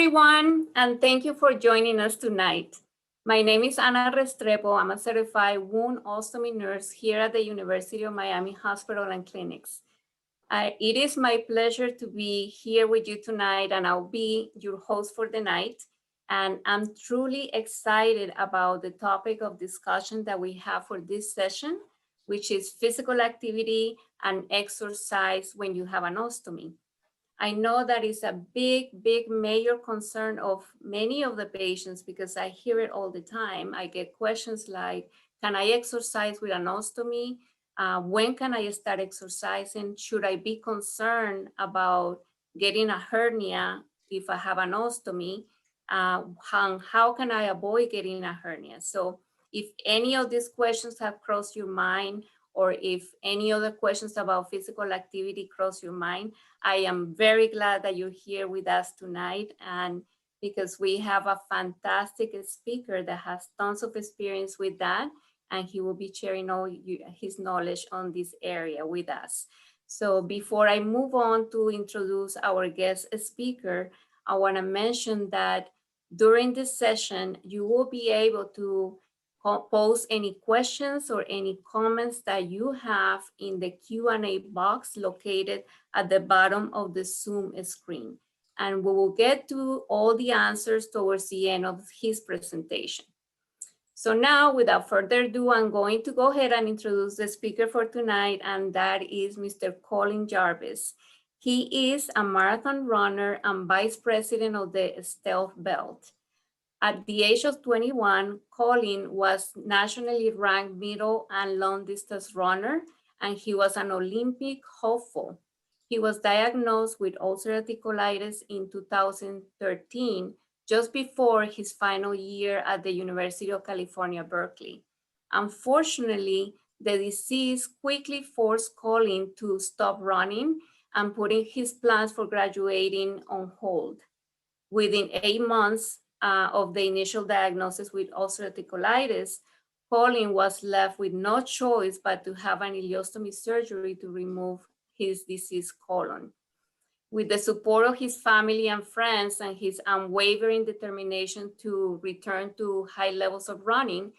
everyone, and thank you for joining us tonight. My name is Ana Restrepo. I'm a certified wound ostomy nurse here at the University of Miami Hospital and Clinics. It is my pleasure to be here with you tonight, and I'll be your host for the night. And I'm truly excited about the topic of discussion that we have for this session, which is physical activity and exercise when you have an ostomy. I know that is a big major concern of many of the patients because I hear it all the time. I get questions like, can I exercise with an ostomy? When can I start exercising? Should I be concerned about getting a hernia if I have an ostomy? How can I avoid getting a hernia? So if any of these questions have crossed your mind, or if any other questions about physical activity cross your mind, I am very glad that you're here with us tonight, and because we have a fantastic speaker that has tons of experience with that, and he will be sharing all his knowledge on this area with us. So before I move on to introduce our guest speaker, I want to mention that during this session, you will be able to post any questions or any comments that you have in the Q&A box located at the bottom of the Zoom screen. And we will get to all the answers towards the end of his presentation. So now, without further ado, I'm going to go ahead and introduce the speaker for tonight, and that is Mr. Colin Jarvis. He is a marathon runner and vice president of the Stealth Belt. At the age of 21, Collin was nationally ranked middle and long distance runner, and he was an Olympic hopeful. He was diagnosed with ulcerative colitis in 2013, just before his final year at the University of California, Berkeley. Unfortunately, the disease quickly forced Collin to stop running and putting his plans for graduating on hold. Within 8 months, of the initial diagnosis with ulcerative colitis, Collin was left with no choice but to have an ileostomy surgery to remove his diseased colon. With the support of his family and friends and his unwavering determination to return to high levels of running,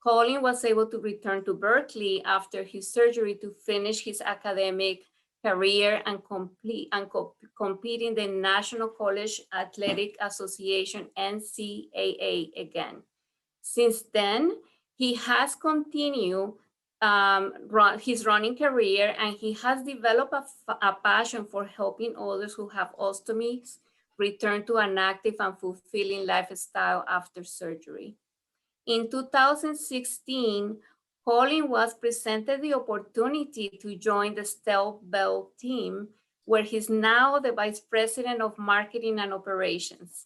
Collin was able to return to Berkeley after his surgery to finish his academic career and compete in the National College Athletic Association, NCAA again. Since then, he has continued his running career, and he has developed a passion for helping others who have ostomies return to an active and fulfilling lifestyle after surgery. In 2016, Collin was presented the opportunity to join the Stealth Belt team, where he's now the Vice President of Marketing and Operations.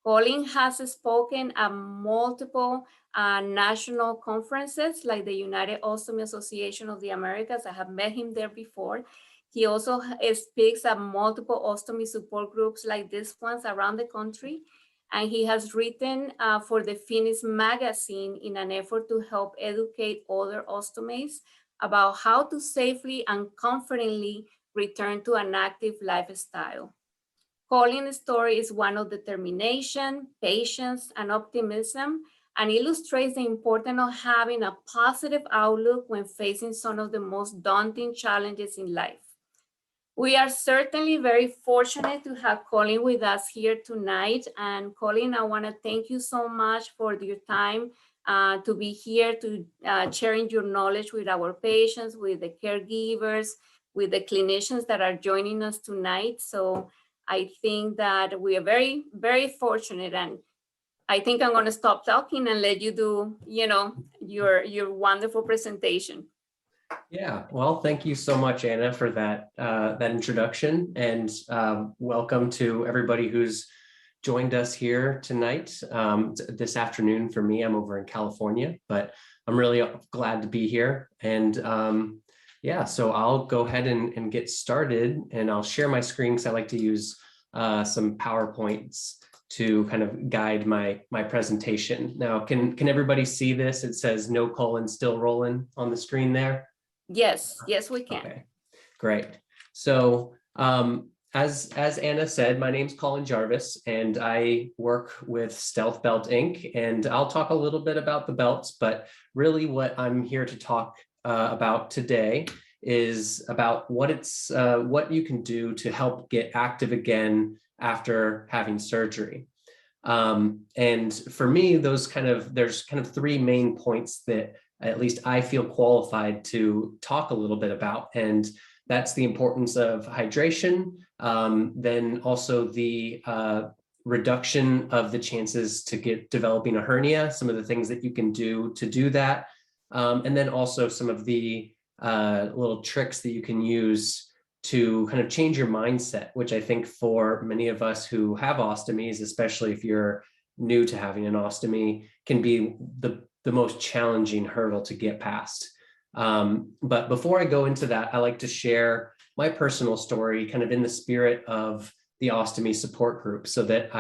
Collin has spoken at multiple national conferences like the United Ostomy Association of the Americas. I have met him there before. He also speaks at multiple ostomy support groups like this ones around the country. And he has written for the Phoenix magazine in an effort to help educate other ostomates about how to safely and confidently return to an active lifestyle. Colin's story is one of determination, patience, and optimism, and illustrates the importance of having a positive outlook when facing some of the most daunting challenges in life. We are certainly very fortunate to have Collin with us here tonight. And Collin, I want to thank you so much for your time to be here, to sharing your knowledge with our patients, with the caregivers, with the clinicians that are joining us tonight. So I think that we are very, very fortunate, and I think I'm going to stop talking and let you do, your wonderful presentation. Yeah, well, thank you so much, Anna, for that introduction, and welcome to everybody who's joined us here tonight. This afternoon for me, I'm over in California, but I'm really glad to be here. And yeah, so I'll go ahead and get started, and I'll share my screen because I like to use some PowerPoints to kind of guide my presentation. Now, can everybody see this? It says no colon still rolling on the screen there. Yes, we can. Okay, great. So as Anna said, my name's Colin Jarvis, and I work with Stealth Belt Inc. And I'll talk a little bit about the belts, but really what I'm here to talk about today is about what you can do to help get active again after having surgery. And for me, there's kind of three main points that at least I feel qualified to talk a little bit about. And that's the importance of hydration, then also the reduction of the chances to developing a hernia, some of the things that you can do to do that, and then also some of the little tricks that you can use to kind of change your mindset, which I think for many of us who have ostomies, especially if you're new to having an ostomy, can be the most challenging hurdle to get past. But before I go into that, I like to share my personal story kind of in the spirit of the ostomy support group so that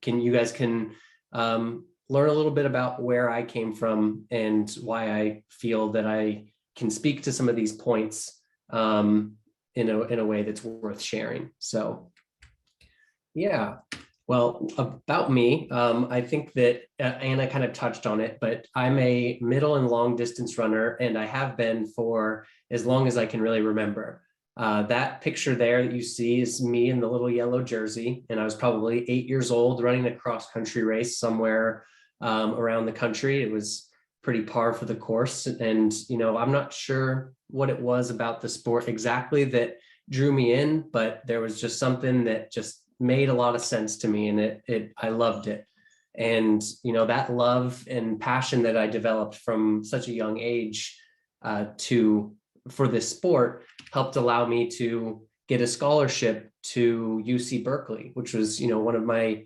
you guys can learn a little bit about where I came from and why I feel that I can speak to some of these points in a way that's worth sharing. So yeah. Well, about me, I think that Anna kind of touched on it, but I'm a middle and long distance runner, and I have been for as long as I can really remember. That picture there that you see is me in the little yellow jersey, and I was probably 8 years old running a cross country race somewhere around the country. It was pretty par for the course, and I'm not sure what it was about the sport exactly that drew me in, but there was just something that just made a lot of sense to me, and I loved it. And that love and passion that I developed from such a young age for this sport helped allow me to get a scholarship to UC Berkeley, which was one of my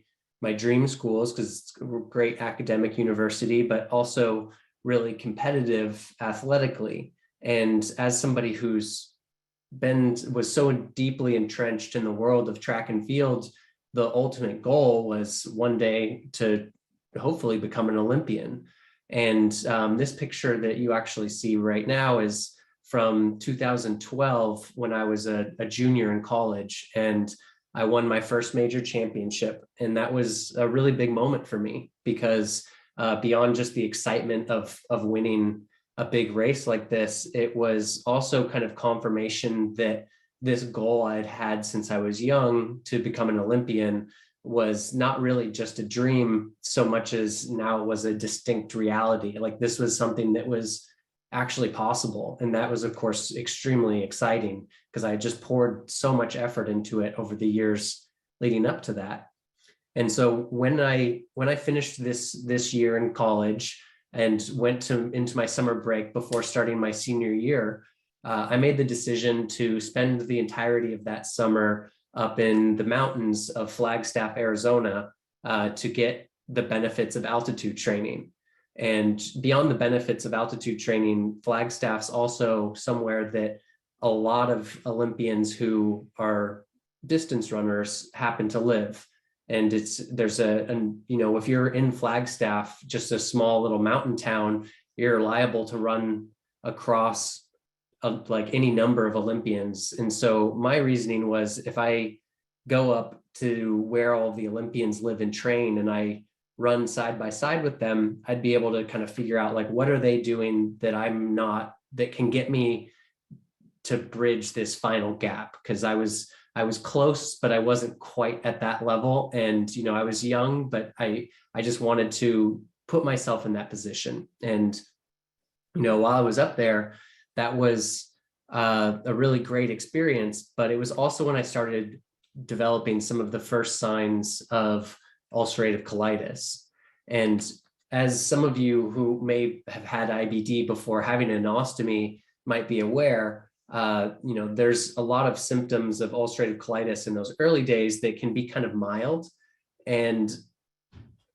dream schools, because it's a great academic university, but also really competitive athletically. And as somebody who's was so deeply entrenched in the world of track and field, the ultimate goal was one day to hopefully become an Olympian. And this picture that you actually see right now is from 2012, when I was a junior in college, and I won my first major championship. And that was a really big moment for me, because beyond just the excitement of winning a big race like this, it was also kind of confirmation that this goal I'd had since I was young to become an Olympian was not really just a dream so much as now it was a distinct reality. Like, this was something that was actually possible. And that was, of course, extremely exciting, because I just poured so much effort into it over the years leading up to that. And so when I finished this year in college and went into my summer break before starting my senior year, I made the decision to spend the entirety of that summer up in the mountains of Flagstaff, Arizona, to get the benefits of altitude training. And beyond the benefits of altitude training, Flagstaff's also somewhere that a lot of Olympians who are distance runners happen to live. And if you're in Flagstaff, just a small little mountain town, you're liable to run across like any number of Olympians. And so my reasoning was, if I go up to where all the Olympians live and train, and I run side by side with them, I'd be able to kind of figure out, like, what are they doing that I'm not, that can get me to bridge this final gap. Because I was close, but I wasn't quite at that level. And, I was young, but I just wanted to put myself in that position. And, while I was up there, that was a really great experience. But it was also when I started developing some of the first signs of ulcerative colitis. And as some of you who may have had IBD before having an ostomy might be aware, there's a lot of symptoms of ulcerative colitis in those early days that can be kind of mild. And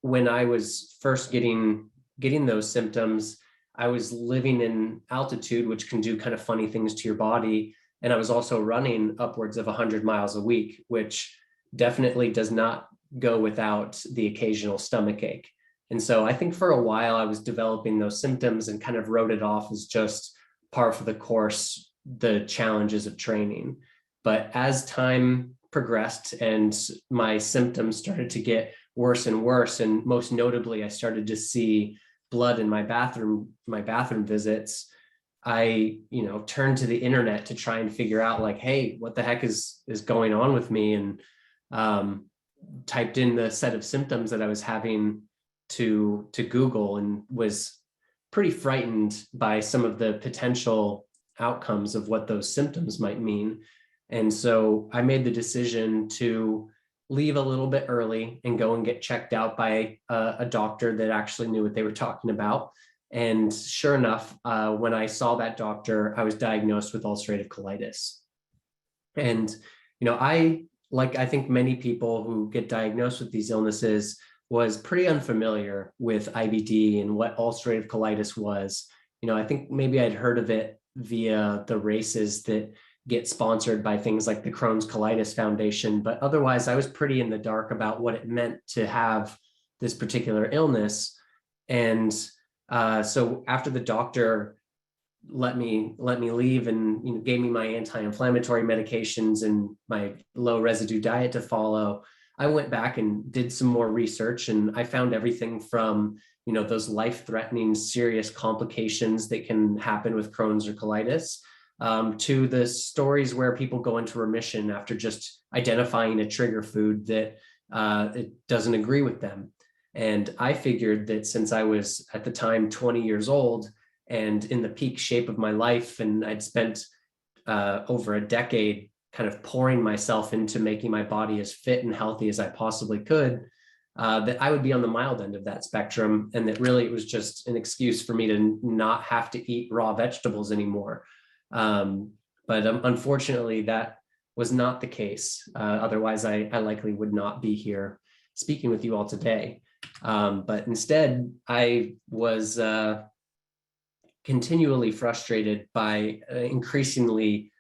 when I was first getting those symptoms, I was living in altitude, which can do kind of funny things to your body. And I was also running upwards of 100 miles a week, which definitely does not go without the occasional stomach ache. And so I think for a while I was developing those symptoms and kind of wrote it off as just par for the course, the challenges of training. But as time progressed and my symptoms started to get worse and worse. And most notably, I started to see blood in my bathroom visits. I, turned to the internet to try and figure out like, hey, what the heck is going on with me? And typed in the set of symptoms that I was having to Google, and was pretty frightened by some of the potential outcomes of what those symptoms might mean. And so I made the decision to leave a little bit early and go and get checked out by a doctor that actually knew what they were talking about. And sure enough, when I saw that doctor, I was diagnosed with ulcerative colitis. And, I think many people who get diagnosed with these illnesses, was pretty unfamiliar with IBD and what ulcerative colitis was. I think maybe I'd heard of it via the races that get sponsored by things like the Crohn's Colitis Foundation, but otherwise I was pretty in the dark about what it meant to have this particular illness. And so after the doctor let me leave and gave me my anti-inflammatory medications and my low residue diet to follow, I went back and did some more research, and I found everything from those life-threatening serious complications that can happen with Crohn's or colitis, to the stories where people go into remission after just identifying a trigger food that it doesn't agree with them. And I figured that since I was at the time 20 years old and in the peak shape of my life, and I'd spent over a decade kind of pouring myself into making my body as fit and healthy as I possibly could, that I would be on the mild end of that spectrum, and that really it was just an excuse for me to not have to eat raw vegetables anymore. But unfortunately, that was not the case. Otherwise, I likely would not be here speaking with you all today. But instead, I was continually frustrated by increasingly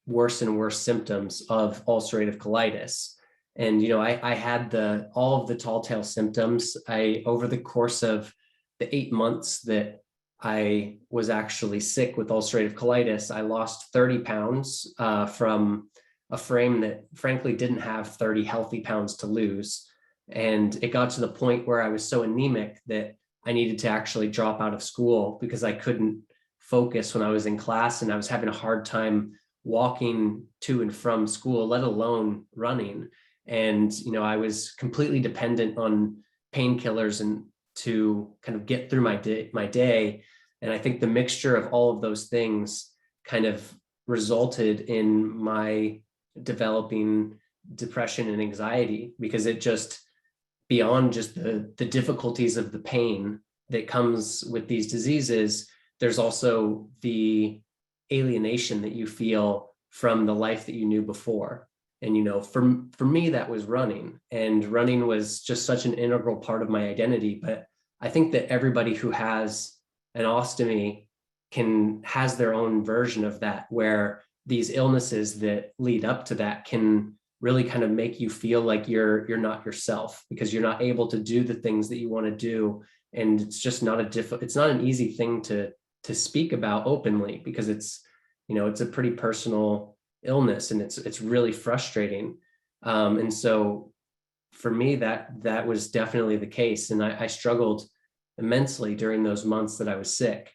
worse and worse symptoms of ulcerative colitis. And, I had all of the tall tale symptoms. Over the course of the 8 months that I was actually sick with ulcerative colitis, I lost 30 pounds from a frame that frankly didn't have 30 healthy pounds to lose. And it got to the point where I was so anemic that I needed to actually drop out of school because I couldn't focus when I was in class, and I was having a hard time walking to and from school, let alone running. And, I was completely dependent on painkillers and to kind of get through my day. And I think the mixture of all of those things kind of resulted in my developing depression and anxiety, because it just, beyond just the difficulties of the pain that comes with these diseases, there's also the alienation that you feel from the life that you knew before. And, for me, that was running, and running was just such an integral part of my identity. But I think that everybody who has an ostomy has their own version of that, where these illnesses that lead up to that can really kind of make you feel like you're not yourself, because you're not able to do the things that you want to do. And it's just it's not an easy thing to speak about openly, because it's a pretty personal illness, and it's really frustrating. And so for me, that was definitely the case. And I struggled immensely during those months that I was sick.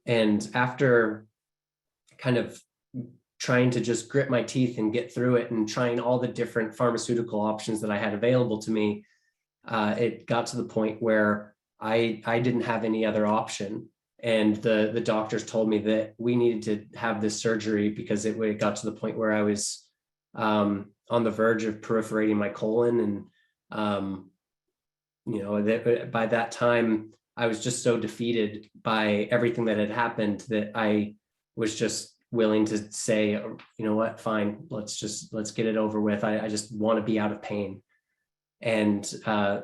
And after kind of trying to just grit my teeth and get through it, and trying all the different pharmaceutical options that I had available to me, it got to the point where I didn't have any other option. And the doctors told me that we needed to have this surgery because it got to the point where I was on the verge of perforating my colon. And, by that time, I was just so defeated by everything that had happened that I was just willing to say, you know what, fine, let's get it over with. I just want to be out of pain. And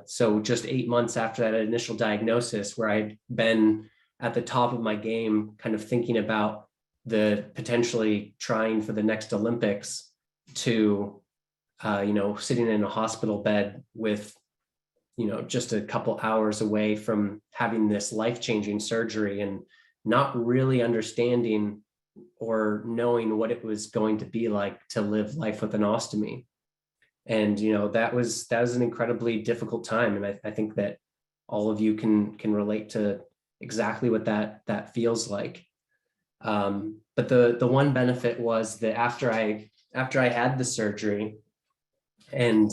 so just 8 months after that initial diagnosis, where I'd been at the top of my game, kind of thinking about the potentially trying for the next Olympics, to, sitting in a hospital bed with, just a couple hours away from having this life-changing surgery, and not really understanding or knowing what it was going to be like to live life with an ostomy. And, that was an incredibly difficult time. And I think that all of you can relate to exactly what that feels like. But the one benefit was that after I had the surgery and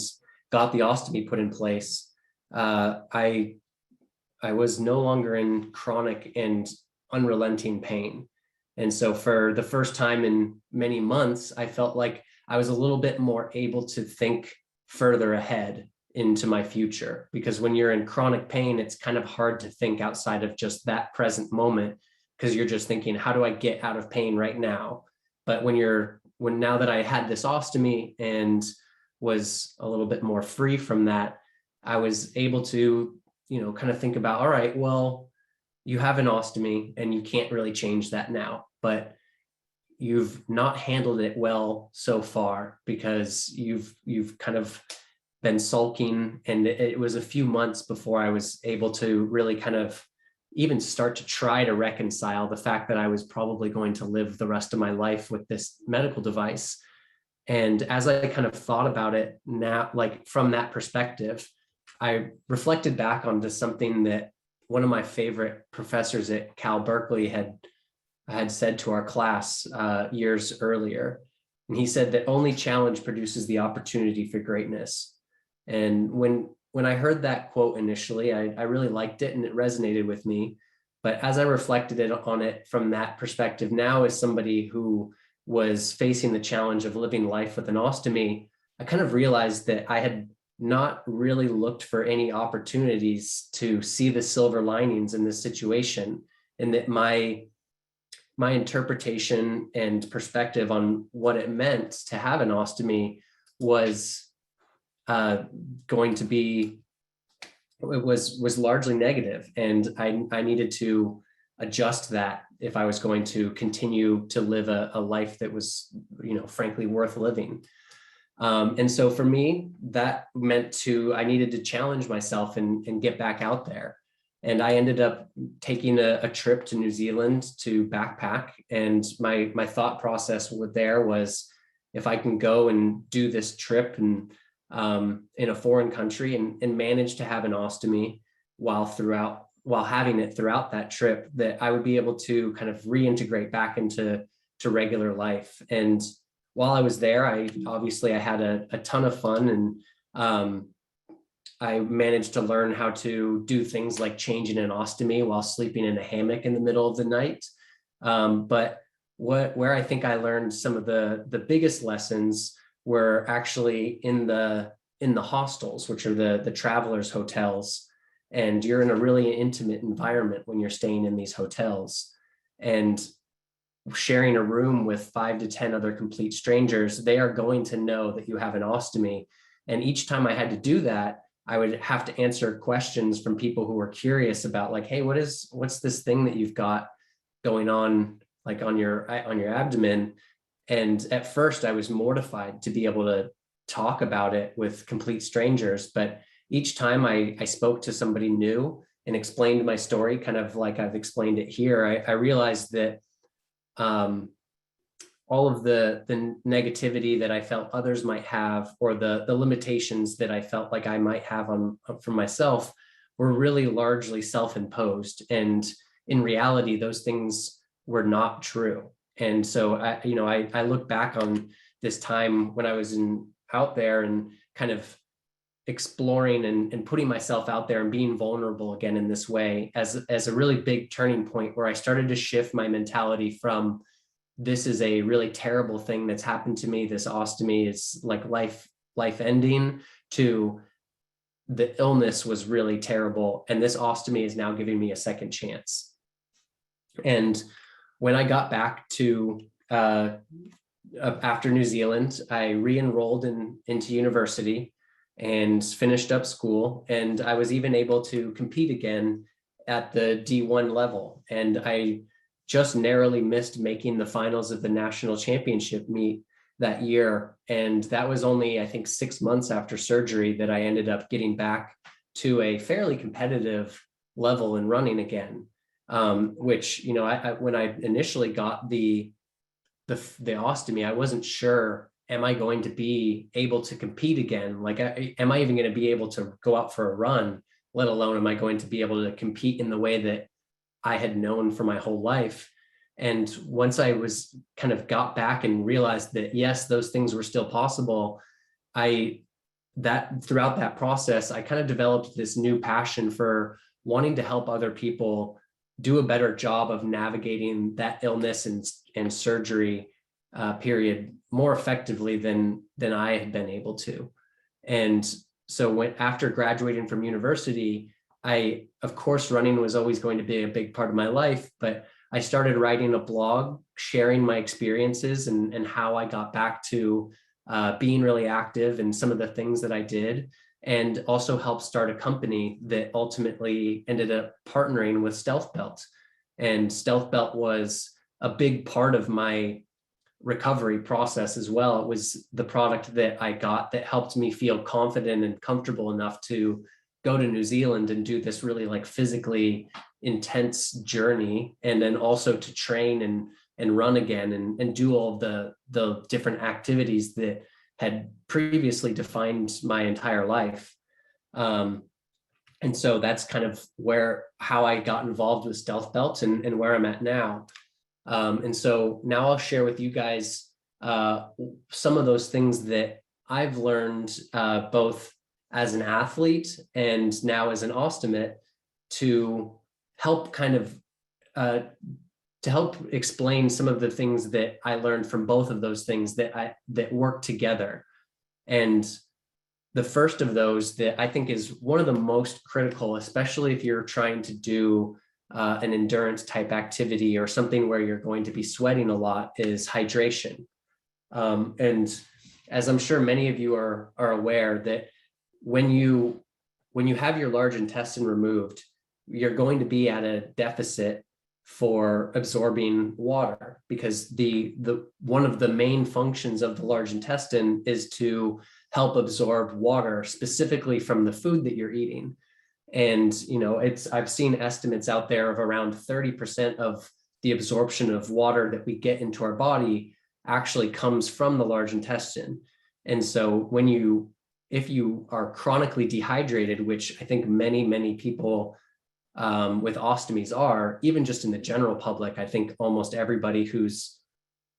got the ostomy put in place, I was no longer in chronic and unrelenting pain. And so for the first time in many months, I felt like I was a little bit more able to think further ahead into my future, because when you're in chronic pain, it's kind of hard to think outside of just that present moment, because you're just thinking, how do I get out of pain right now? But now that I had this ostomy and was a little bit more free from that, I was able to, kind of think about, all right, well, you have an ostomy and you can't really change that now, but you've not handled it well so far because you've kind of been sulking. And it was a few months before I was able to really kind of even start to try to reconcile the fact that I was probably going to live the rest of my life with this medical device. And as I kind of thought about it now, like from that perspective, I reflected back onto something that one of my favorite professors at Cal Berkeley had said to our class years earlier. And he said that only challenge produces the opportunity for greatness. And when I heard that quote initially, I really liked it and it resonated with me. But as I reflected on it from that perspective now, as somebody who was facing the challenge of living life with an ostomy, I kind of realized that I had not really looked for any opportunities to see the silver linings in this situation, and that my interpretation and perspective on what it meant to have an ostomy was going to be, it was largely negative, and I needed to adjust that if I was going to continue to live a life that was, frankly worth living. And so for me, that meant I needed to challenge myself and get back out there. And I ended up taking a trip to New Zealand to backpack. And my thought process there was, if I can go and do this trip and in a foreign country and manage to have an ostomy while having it throughout that trip, that I would be able to kind of reintegrate back into regular life. And while I was there, I had a ton of fun, and I managed to learn how to do things like changing an ostomy while sleeping in a hammock in the middle of the night. But where I think I learned some of the biggest lessons were actually in the hostels, which are the travelers' hotels. And you're in a really intimate environment when you're staying in these hotels. And sharing a room with 5 to 10 other complete strangers, they are going to know that you have an ostomy. And each time I had to do that, I would have to answer questions from people who were curious about, like, hey, what's this thing that you've got going on, like on your abdomen? And at first I was mortified to be able to talk about it with complete strangers. But each time I spoke to somebody new and explained my story, kind of like I've explained it here, I realized that all of the negativity that I felt others might have, or the limitations that I felt like I might have for myself, were really largely self-imposed. And in reality, those things were not true. And so I look back on this time when I was out there and kind of exploring and putting myself out there and being vulnerable again in this way as a really big turning point, where I started to shift my mentality from, this is a really terrible thing that's happened to me, this ostomy is like life ending, to the illness was really terrible, and this ostomy is now giving me a second chance. And when I got back to after New Zealand, I re-enrolled into university and finished up school. And I was even able to compete again at the D1 level. And I just narrowly missed making the finals of the national championship meet that year. And that was only, I think, 6 months after surgery that I ended up getting back to a fairly competitive level and running again. Which, when I initially got the the ostomy, I wasn't sure, am I going to be able to compete again? Like, am I even going to be able to go out for a run, let alone am I going to be able to compete in the way that I had known for my whole life? And once I was kind of got back and realized that, yes, those things were still possible, throughout that process, I kind of developed this new passion for wanting to help other people do a better job of navigating that illness and surgery period more effectively than I had been able to. And so after graduating from university, of course, running was always going to be a big part of my life, but I started writing a blog, sharing my experiences and how I got back to being really active and some of the things that I did, and also helped start a company that ultimately ended up partnering with Stealth Belt. And Stealth Belt was a big part of my recovery process as well. It was the product that I got that helped me feel confident and comfortable enough to go to New Zealand and do this really like physically intense journey, and then also to train and run again and do all the different activities that had previously defined my entire life. And so that's kind of how I got involved with Stealth Belt and where I'm at now. And so now I'll share with you guys some of those things that I've learned both as an athlete and now as an ostomate to help to help explain some of the things that I learned from both of those things that work together. And the first of those that I think is one of the most critical, especially if you're trying to do an endurance type activity or something where you're going to be sweating a lot, is hydration. And as I'm sure many of you are aware, that when you have your large intestine removed, you're going to be at a deficit for absorbing water, because the one of the main functions of the large intestine is to help absorb water, specifically from the food that you're eating. And I've seen estimates out there of around 30% of the absorption of water that we get into our body actually comes from the large intestine. And so if you are chronically dehydrated, which I think many people with ostomies are, even just in the general public, I think almost everybody who's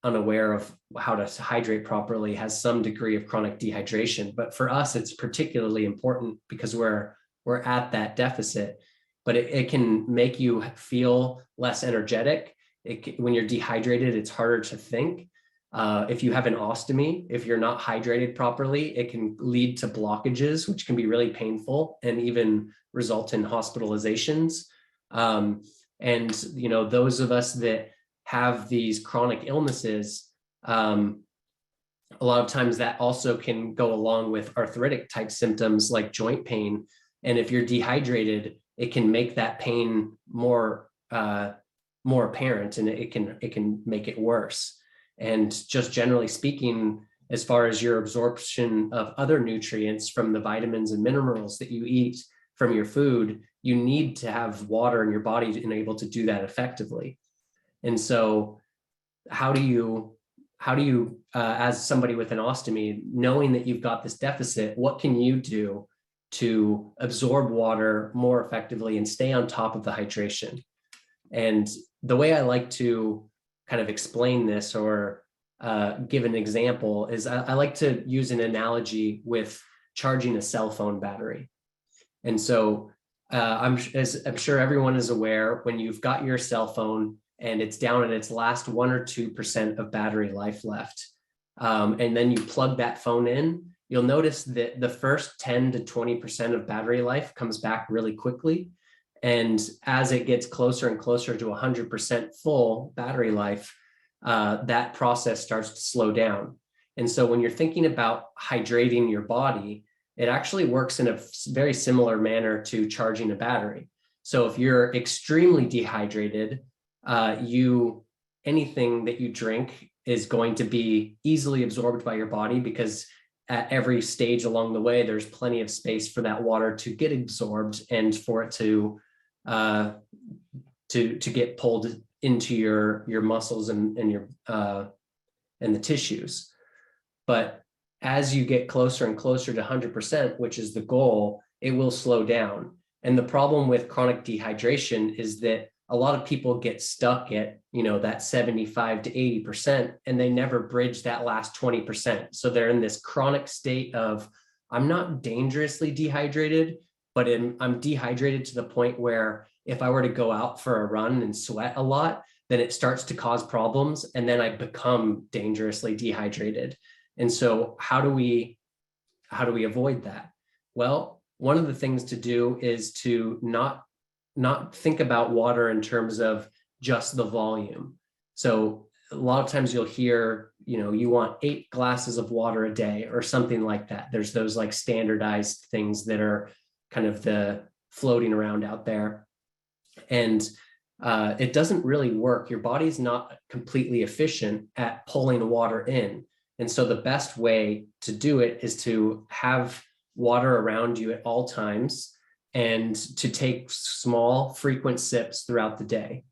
unaware of how to hydrate properly has some degree of chronic dehydration. But for us, it's particularly important because we're at that deficit, but it can make you feel less energetic. When you're dehydrated, it's harder to think. If you have an ostomy, if you're not hydrated properly, it can lead to blockages, which can be really painful and even result in hospitalizations. And those of us that have these chronic illnesses, a lot of times that also can go along with arthritic type symptoms like joint pain. And if you're dehydrated, it can make that pain more apparent, and it can make it worse. And just generally speaking, as far as your absorption of other nutrients from the vitamins and minerals that you eat from your food, you need to have water in your body to be able to do that effectively. And so how do you as somebody with an ostomy, knowing that you've got this deficit, what can you do to absorb water more effectively and stay on top of the hydration? And the way I like to kind of explain this or give an example is I like to use an analogy with charging a cell phone battery. And so I'm sure everyone is aware, when you've got your cell phone and it's down at its last 1 or 2% of battery life left, and then you plug that phone in, you'll notice that the first 10 to 20% of battery life comes back really quickly. And as it gets closer and closer to 100% full battery life, that process starts to slow down. And so when you're thinking about hydrating your body, it actually works in a very similar manner to charging a battery. So if you're extremely dehydrated, anything that you drink is going to be easily absorbed by your body, because at every stage along the way, there's plenty of space for that water to get absorbed and for it to get pulled into your muscles and your and the tissues. But as you get closer and closer to 100%, which is the goal, it will slow down. And the problem with chronic dehydration is that a lot of people get stuck at, that 75 to 80%, and they never bridge that last 20%. So they're in this chronic state of, I'm not dangerously dehydrated, but I'm dehydrated to the point where if I were to go out for a run and sweat a lot, then it starts to cause problems. And then I become dangerously dehydrated. And so how do we avoid that? Well, one of the things to do is to not think about water in terms of just the volume. So a lot of times you'll hear, you want 8 glasses of water a day or something like that. There's those like standardized things that are kind of the floating around out there. And it doesn't really work. Your body's not completely efficient at pulling water in. And so the best way to do it is to have water around you at all times and to take small, frequent sips throughout the day.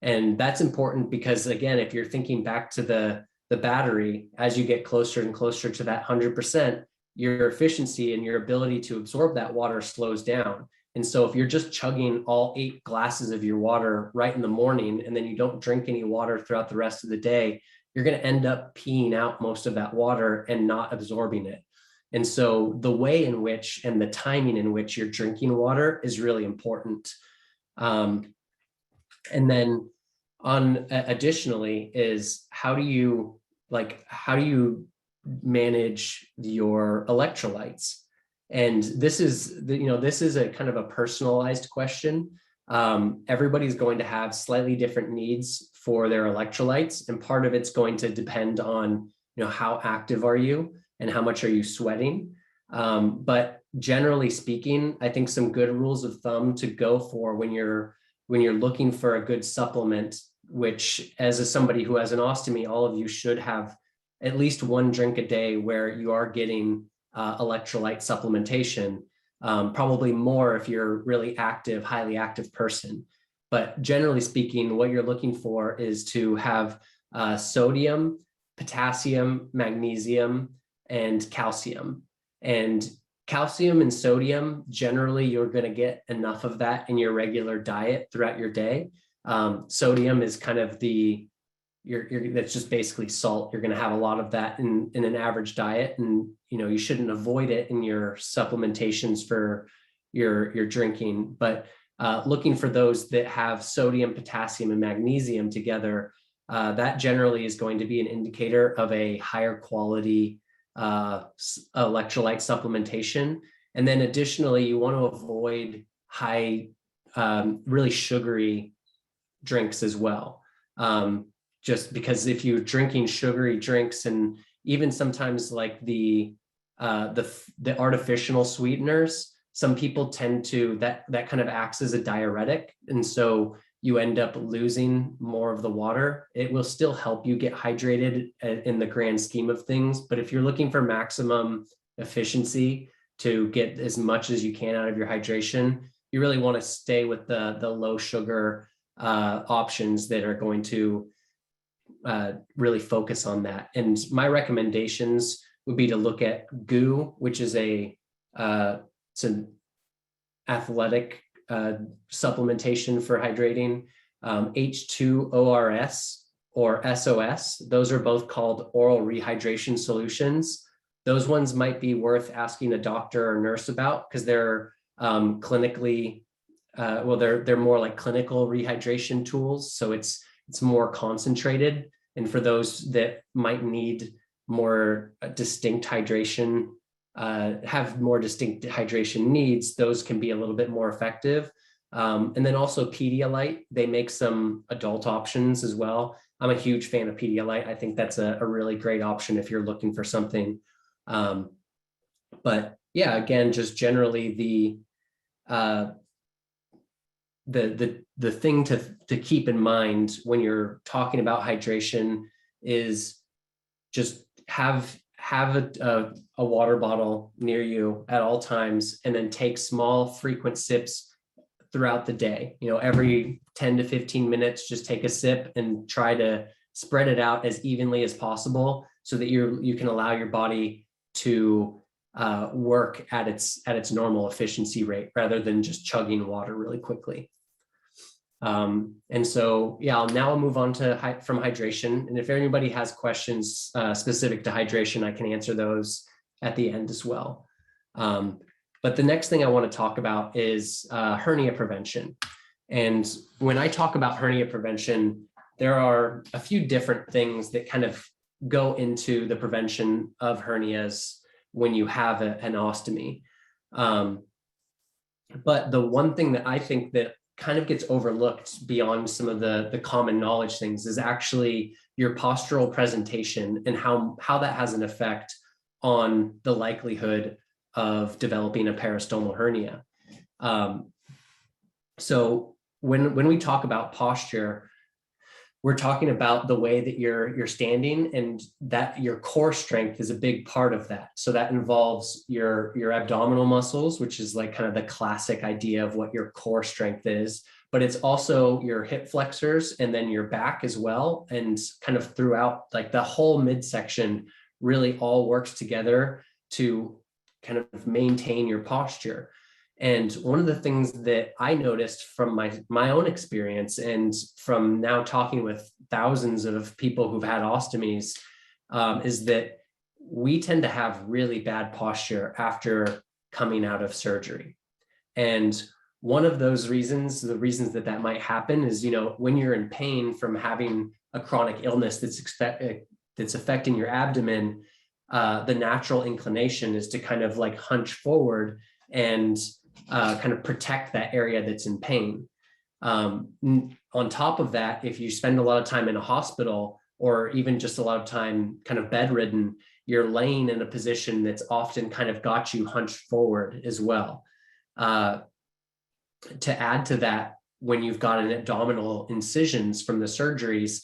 And that's important because, again, if you're thinking back to the battery, as you get closer and closer to that 100%, your efficiency and your ability to absorb that water slows down. And so if you're just chugging all 8 glasses of your water right in the morning, and then you don't drink any water throughout the rest of the day, you're going to end up peeing out most of that water and not absorbing it. And so the way in which and the timing in which you're drinking water is really important. And then additionally is how do you manage your electrolytes? And this is a kind of a personalized question. Everybody's going to have slightly different needs for their electrolytes, and part of it's going to depend on how active are you and how much are you sweating. But generally speaking, I think some good rules of thumb to go for when you're looking for a good supplement, which as somebody who has an ostomy, all of you should have at least 1 drink a day where you are getting electrolyte supplementation, probably more if you're really active, highly active person. But generally speaking, what you're looking for is to have sodium, potassium, magnesium, and calcium. And calcium and sodium, generally, you're going to get enough of that in your regular diet throughout your day. Sodium is kind of that's just basically salt. You're going to have a lot of that in an average diet, and you shouldn't avoid it in your supplementations for your drinking. But looking for those that have sodium, potassium, and magnesium together, that generally is going to be an indicator of a higher quality electrolyte supplementation. And then additionally, you want to avoid high, really sugary drinks as well. Just because if you're drinking sugary drinks, and even sometimes like the artificial sweeteners, some people tend to, that kind of acts as a diuretic. And so you end up losing more of the water. It will still help you get hydrated in the grand scheme of things. But if you're looking for maximum efficiency to get as much as you can out of your hydration, you really want to stay with the low sugar options that are going to really focus on that. And my recommendations would be to look at GOO, which is it's an athletic supplementation for hydrating, H2ORS or SOS. Those are both called oral rehydration solutions. Those ones might be worth asking a doctor or nurse about because they're clinically, they're more like clinical rehydration tools. So it's more concentrated. And for those that might need more distinct hydration, have more distinct hydration needs, those can be a little bit more effective. And then also Pedialyte, they make some adult options as well. I'm a huge fan of Pedialyte. I think that's a really great option if you're looking for something. But yeah, again, just generally the thing to keep in mind when you're talking about hydration is just have a water bottle near you at all times, and then take small, frequent sips throughout the day. Every 10 to 15 minutes, just take a sip and try to spread it out as evenly as possible so that you can allow your body to work at its normal efficiency rate rather than just chugging water really quickly. And so, yeah, now I'll move on to from hydration. And if anybody has questions specific to hydration, I can answer those at the end as well. But the next thing I want to talk about is hernia prevention. And when I talk about hernia prevention, there are a few different things that kind of go into the prevention of hernias when you have an ostomy. But the one thing that I think that kind of gets overlooked beyond some of the common knowledge things is actually your postural presentation and how that has an effect on the likelihood of developing a peristomal hernia. So when we talk about posture, we're talking about the way that you're standing, and that your core strength is a big part of that. So that involves your abdominal muscles, which is like kind of the classic idea of what your core strength is, but it's also your hip flexors and then your back as well. And kind of throughout, like the whole midsection really all works together to kind of maintain your posture. And one of the things that I noticed from my own experience, and from now talking with thousands of people who've had ostomies, is that we tend to have really bad posture after coming out of surgery. And one of those reasons, the reasons that might happen is, when you're in pain from having a chronic illness that's affecting your abdomen, the natural inclination is to kind of like hunch forward and kind of protect that area that's in pain. On top of that, if you spend a lot of time in a hospital, or even just a lot of time kind of bedridden, you're laying in a position that's often kind of got you hunched forward as well. To add to that, when you've got an abdominal incisions from the surgeries,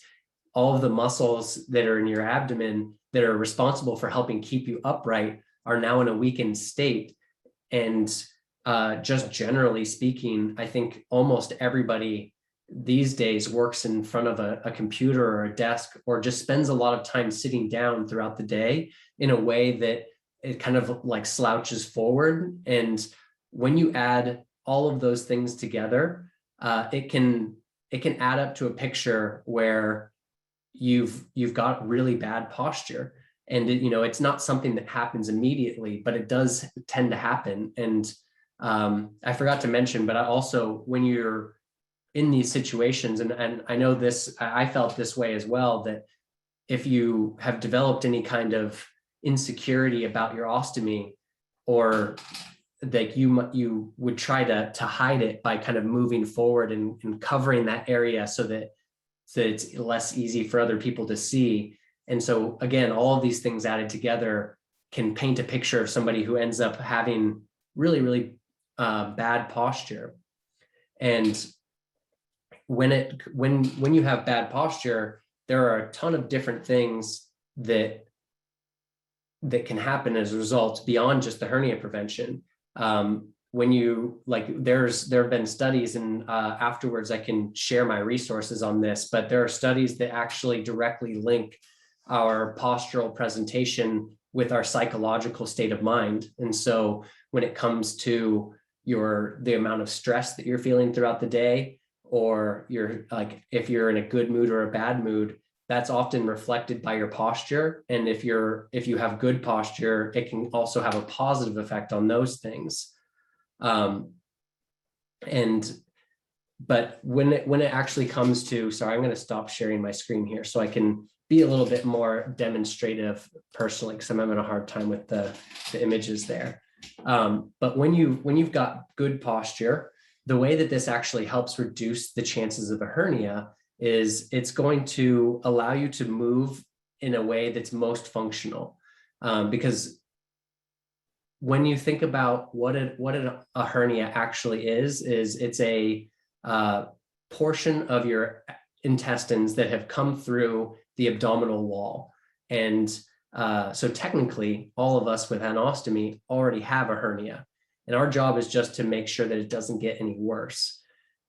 all of the muscles that are in your abdomen that are responsible for helping keep you upright are now in a weakened state. And just generally speaking, I think almost everybody these days works in front of a computer or a desk, or just spends a lot of time sitting down throughout the day in a way that it kind of like slouches forward. And when you add all of those things together, it can add up to a picture where you've got really bad posture. And it's not something that happens immediately, but it does tend to happen. And I forgot to mention, but when you're in these situations, and I know this, I felt this way as well, that if you have developed any kind of insecurity about your ostomy, or that you would try to hide it by kind of moving forward and covering that area so that it's less easy for other people to see. And so again, all of these things added together can paint a picture of somebody who ends up having really, really bad posture. And when you have bad posture, there are a ton of different things that can happen as a result beyond just the hernia prevention. When you there have been studies, and afterwards I can share my resources on this, but there are studies that actually directly link our postural presentation with our psychological state of mind. And so when it comes to the amount of stress that you're feeling throughout the day, or if you're in a good mood or a bad mood, that's often reflected by your posture. And if you have good posture, it can also have a positive effect on those things. But when it actually comes to, sorry, I'm going to stop sharing my screen here so I can be a little bit more demonstrative personally, because I'm having a hard time with the images there. But when you've got good posture, the way that this actually helps reduce the chances of a hernia is it's going to allow you to move in a way that's most functional. Because when you think about what a hernia actually is it's a portion of your intestines that have come through the abdominal wall. And so technically, all of us with an ostomy already have a hernia. And our job is just to make sure that it doesn't get any worse.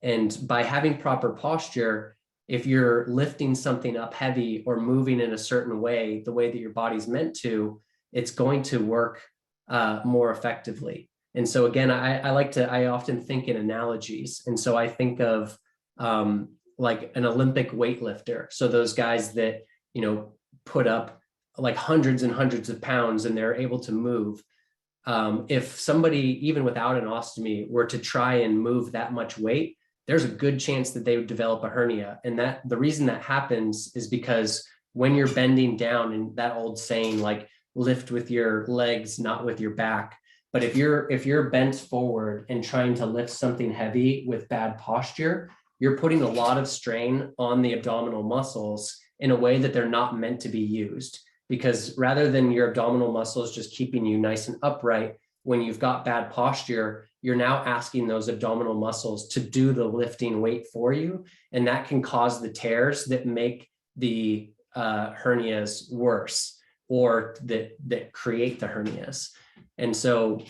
And by having proper posture, if you're lifting something up heavy or moving in a certain way, the way that your body's meant to, it's going to work more effectively. And so again, I often think in analogies. And so I think of like an Olympic weightlifter. So those guys that, put up like hundreds and hundreds of pounds and they're able to move. If somebody, even without an ostomy, were to try and move that much weight, there's a good chance that they would develop a hernia. And that the reason that happens is because when you're bending down, and that old saying, like, lift with your legs, not with your back. But if you're bent forward and trying to lift something heavy with bad posture, you're putting a lot of strain on the abdominal muscles in a way that they're not meant to be used. Because rather than your abdominal muscles just keeping you nice and upright, when you've got bad posture, you're now asking those abdominal muscles to do the lifting weight for you. And that can cause the tears that make the hernias worse, or that create the hernias. And so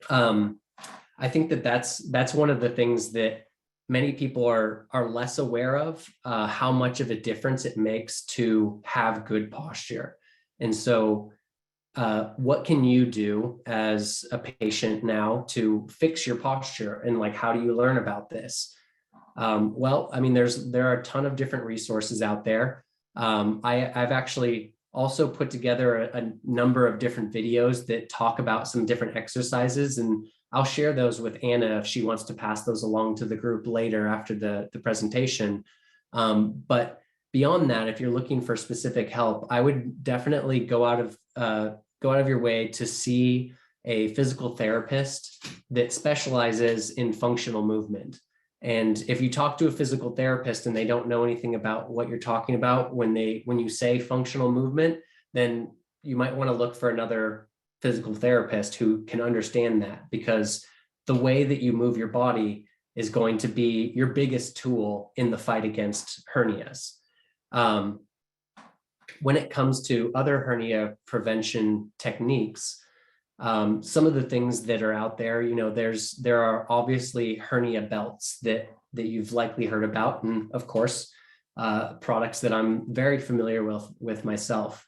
I think that's one of the things that many people are less aware of, how much of a difference it makes to have good posture. And so what can you do as a patient now to fix your posture? And like, how do you learn about this? Well, I mean, there are a ton of different resources out there. I've actually also put together a number of different videos that talk about some different exercises, and I'll share those with Anna if she wants to pass those along to the group later after the presentation. But beyond that, if you're looking for specific help, I would definitely go out of your way to see a physical therapist that specializes in functional movement. And if you talk to a physical therapist and they don't know anything about what you're talking about when you say functional movement, then you might want to look for another physical therapist who can understand that, because the way that you move your body is going to be your biggest tool in the fight against hernias. When it comes to other hernia prevention techniques, some of the things that are out there, there are obviously hernia belts that you've likely heard about, and of course, products that I'm very familiar with myself.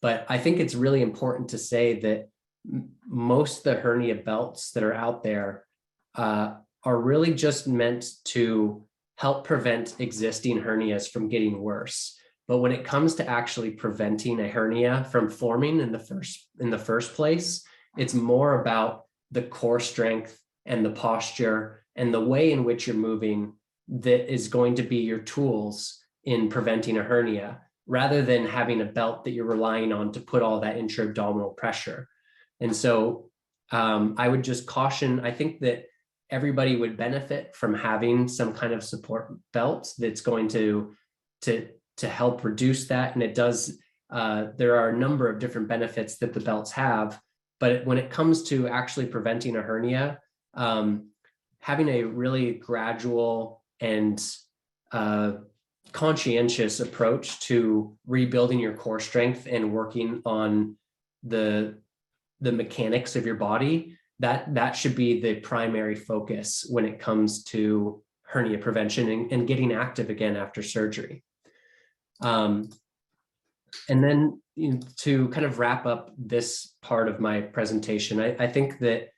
But I think it's really important to say that most of the hernia belts that are out there are really just meant to help prevent existing hernias from getting worse. But when it comes to actually preventing a hernia from forming in the first place, it's more about the core strength and the posture and the way in which you're moving that is going to be your tools in preventing a hernia, rather than having a belt that you're relying on to put all that intra-abdominal pressure. And so I would just caution, I think that everybody would benefit from having some kind of support belt that's going to help reduce that. And it does, there are a number of different benefits that the belts have. But when it comes to actually preventing a hernia, having a really gradual and conscientious approach to rebuilding your core strength and working on the mechanics of your body, that should be the primary focus when it comes to hernia prevention and getting active again after surgery. And then to kind of wrap up this part of my presentation, I think that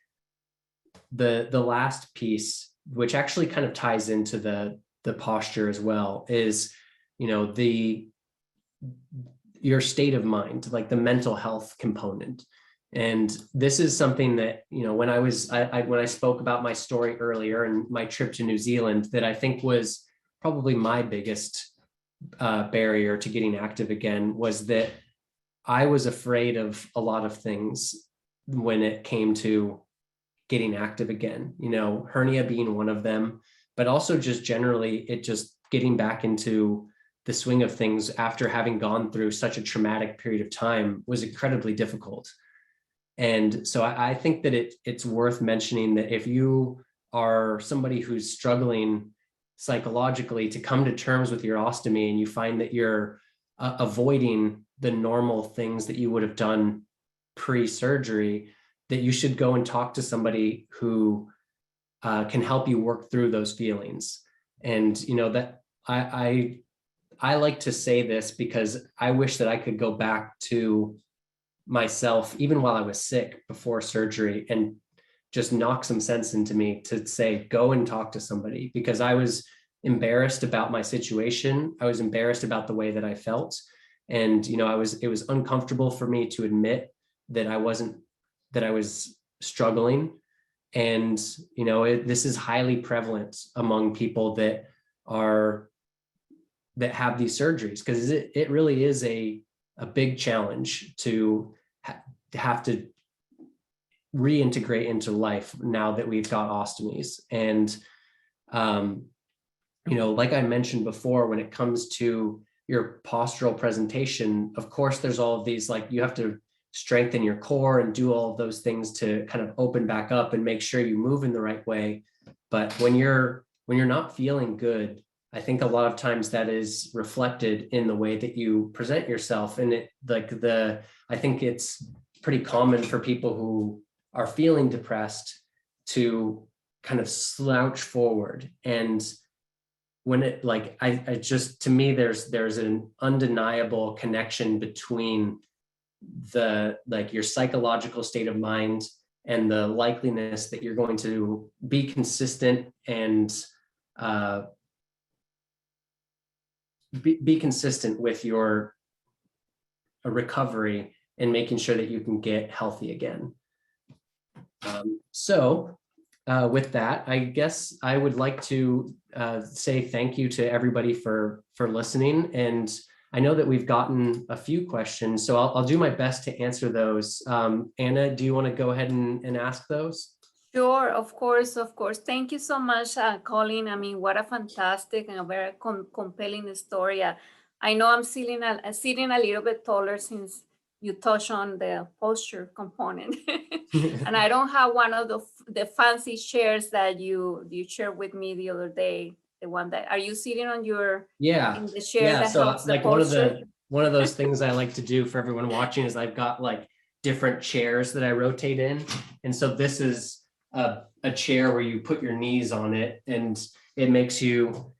the last piece, which actually kind of ties into the posture as well, is your state of mind, like the mental health component. And this is something that, when I spoke about my story earlier and my trip to New Zealand, that I think was probably my biggest barrier to getting active again, was that I was afraid of a lot of things when it came to getting active again, hernia being one of them, but also just generally it just getting back into the swing of things after having gone through such a traumatic period of time was incredibly difficult. And so I think that it's worth mentioning that if you are somebody who's struggling psychologically to come to terms with your ostomy, and you find that you're avoiding the normal things that you would have done pre-surgery, that you should go and talk to somebody who can help you work through those feelings. And that I like to say this because I wish that I could go back to myself, even while I was sick before surgery, and just knock some sense into me to say, go and talk to somebody, because I was embarrassed about my situation. I was embarrassed about the way that I felt. And, you know, it was uncomfortable for me to admit that I was struggling. And, you know, this is highly prevalent among people that have these surgeries, because it really is a big challenge to have to reintegrate into life now that we've got ostomies. And, you know, like I mentioned before, when it comes to your postural presentation, of course, there's all of these, like, you have to strengthen your core and do all of those things to kind of open back up and make sure you move in the right way. But when you're not feeling good, I think a lot of times that is reflected in the way that you present yourself. And I think it's pretty common for people who are feeling depressed to kind of slouch forward. And when it, like, I just, to me, there's an undeniable connection between your psychological state of mind and the likeliness that you're going to be consistent and be consistent with your recovery and making sure that you can get healthy again. With that, I guess I would like to say thank you to everybody for listening. And I know that we've gotten a few questions, so I'll do my best to answer those. Anna, do you want to go ahead and ask those? Sure, of course, of course. Thank you so much, Colin. I mean, what a fantastic and a very compelling story. I know I'm sitting a little bit taller since you touched on the posture component. And I don't have one of the fancy chairs that you shared with me the other day. The one that, are you sitting on in the chair that so helps like the posture? one of those things I like to do for everyone watching is I've got like different chairs that I rotate in. And so this is a chair where you put your knees on it, and it makes you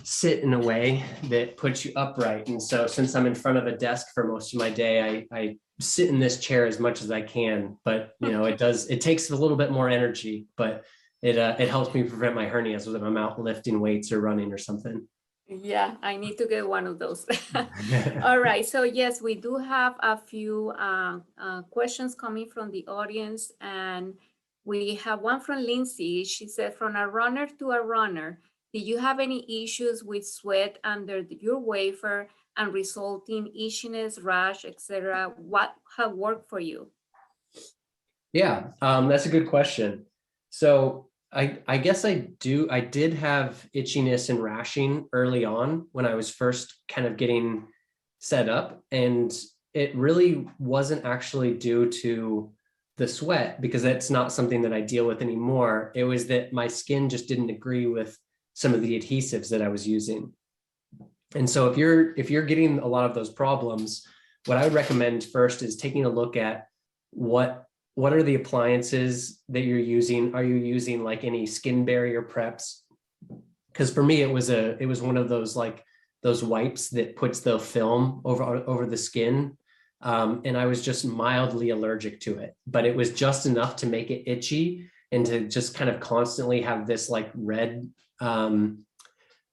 sit in a way that puts you upright. And so since I'm in front of a desk for most of my day, I sit in this chair as much as I can, but you know, it takes a little bit more energy, but it helps me prevent my hernias when I'm out lifting weights or running or something. Yeah, I need to get one of those. All right. So yes, we do have a few questions coming from the audience, and we have one from Lindsay. She said, from a runner to a runner, did you have any issues with sweat under your wafer and resulting itchiness, rash, etc.? What have worked for you? Yeah, that's a good question. So I guess I did have itchiness and rashing early on when I was first kind of getting set up, and it really wasn't actually due to the sweat, because that's not something that I deal with anymore. It was that my skin just didn't agree with some of the adhesives that I was using. And so if you're getting a lot of those problems, what I would recommend first is taking a look at what are the appliances that you're using. Are you using like any skin barrier preps? Because for me, it was one of those, like those wipes that puts the film over the skin. And I was just mildly allergic to it, but it was just enough to make it itchy and to just kind of constantly have this like red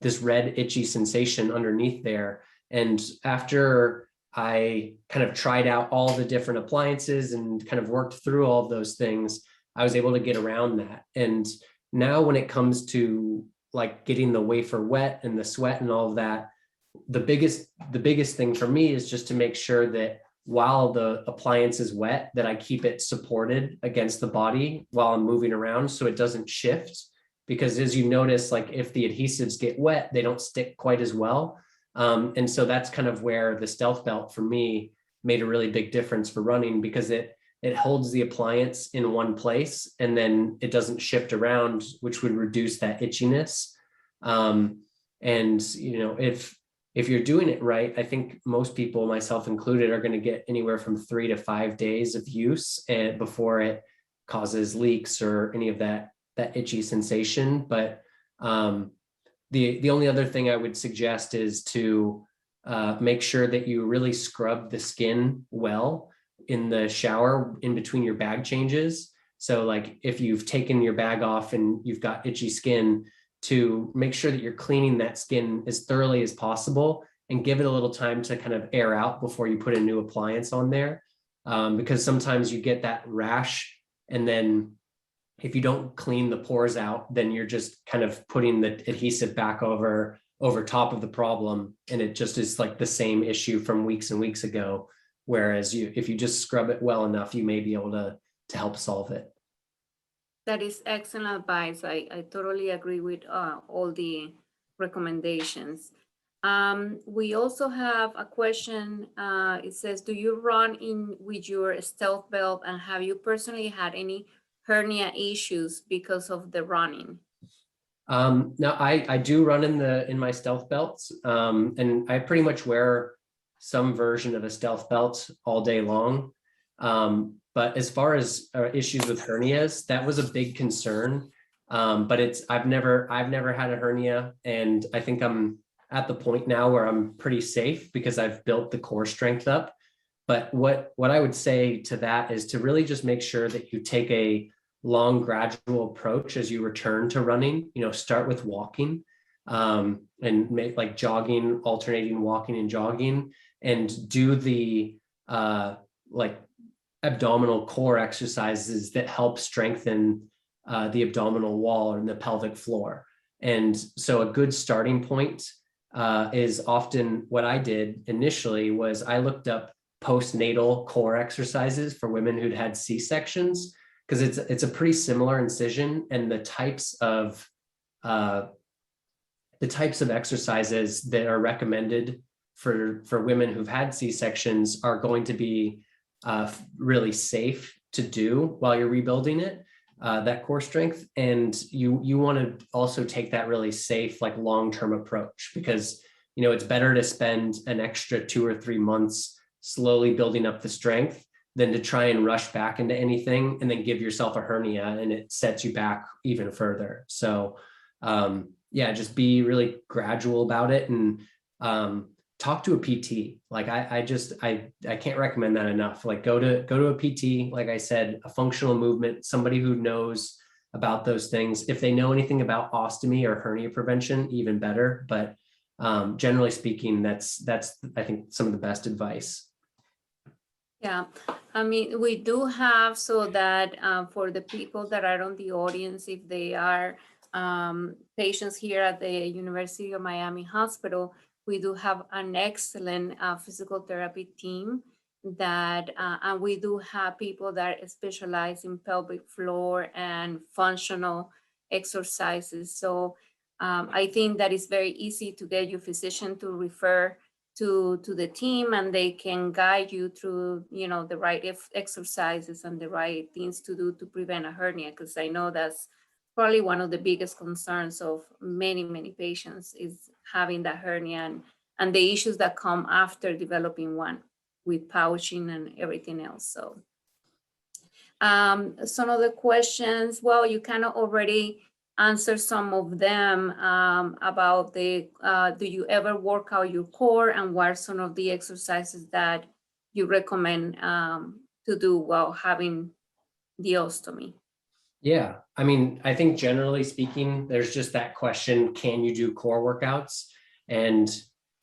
itchy sensation underneath there. And after I kind of tried out all the different appliances and kind of worked through all of those things, I was able to get around that. And now when it comes to like getting the wafer wet and the sweat and all of that, the biggest thing for me is just to make sure that while the appliance is wet, that I keep it supported against the body while I'm moving around so it doesn't shift. Because as you notice, like if the adhesives get wet, they don't stick quite as well. And so that's kind of where the Stealth Belt for me made a really big difference for running, because it holds the appliance in one place and then it doesn't shift around, which would reduce that itchiness. And you know, if you're doing it right, I think most people, myself included, are going to get anywhere from 3 to 5 days of use before it causes leaks or any of that itchy sensation. But The only other thing I would suggest is to make sure that you really scrub the skin well in the shower in between your bag changes. So like if you've taken your bag off and you've got itchy skin, to make sure that you're cleaning that skin as thoroughly as possible and give it a little time to kind of air out before you put a new appliance on there. Because sometimes you get that rash, and then if you don't clean the pores out, then you're just kind of putting the adhesive back over top of the problem. And it just is like the same issue from weeks and weeks ago. Whereas if you just scrub it well enough, you may be able to help solve it. That is excellent advice. I totally agree with all the recommendations. We also have a question. It says, do you run in with your stealth belt, and have you personally had any hernia issues because of the running? No, I do run in my stealth belts, and I pretty much wear some version of a stealth belt all day long. But as far as issues with hernias, that was a big concern. But I've never had a hernia, and I think I'm at the point now where I'm pretty safe because I've built the core strength up. But what I would say to that is to really just make sure that you take a long, gradual approach as you return to running. Start with walking, and make like jogging, alternating walking and jogging, and do the like abdominal core exercises that help strengthen the abdominal wall and the pelvic floor. And so a good starting point is often what I did initially was I looked up postnatal core exercises for women who'd had C-sections, because it's a pretty similar incision, and the types of exercises that are recommended for women who've had C-sections are going to be really safe to do while you're rebuilding it, that core strength. And you want to also take that really safe, like long-term approach, because it's better to spend an extra 2 or 3 months slowly building up the strength than to try and rush back into anything and then give yourself a hernia and it sets you back even further. So just be really gradual about it, and talk to a PT. Like I can't recommend that enough. Like go to a PT, like I said, a functional movement, somebody who knows about those things. If they know anything about ostomy or hernia prevention, even better. But generally speaking, that's I think some of the best advice. Yeah, I mean, we do have, so that for the people that are on the audience, if they are patients here at the University of Miami Hospital, we do have an excellent physical therapy team that, and we do have people that specialize in pelvic floor and functional exercises. So I think that it's very easy to get your physician to refer to the team, and they can guide you through, the right exercises and the right things to do to prevent a hernia. Because I know that's probably one of the biggest concerns of many, many patients is having that hernia and the issues that come after developing one with pouching and everything else. So some of the questions, well, you kind of already answer some of them about do you ever work out your core, and what are some of the exercises that you recommend to do while having the ostomy? Yeah, I mean, I think generally speaking, there's just that question, can you do core workouts? And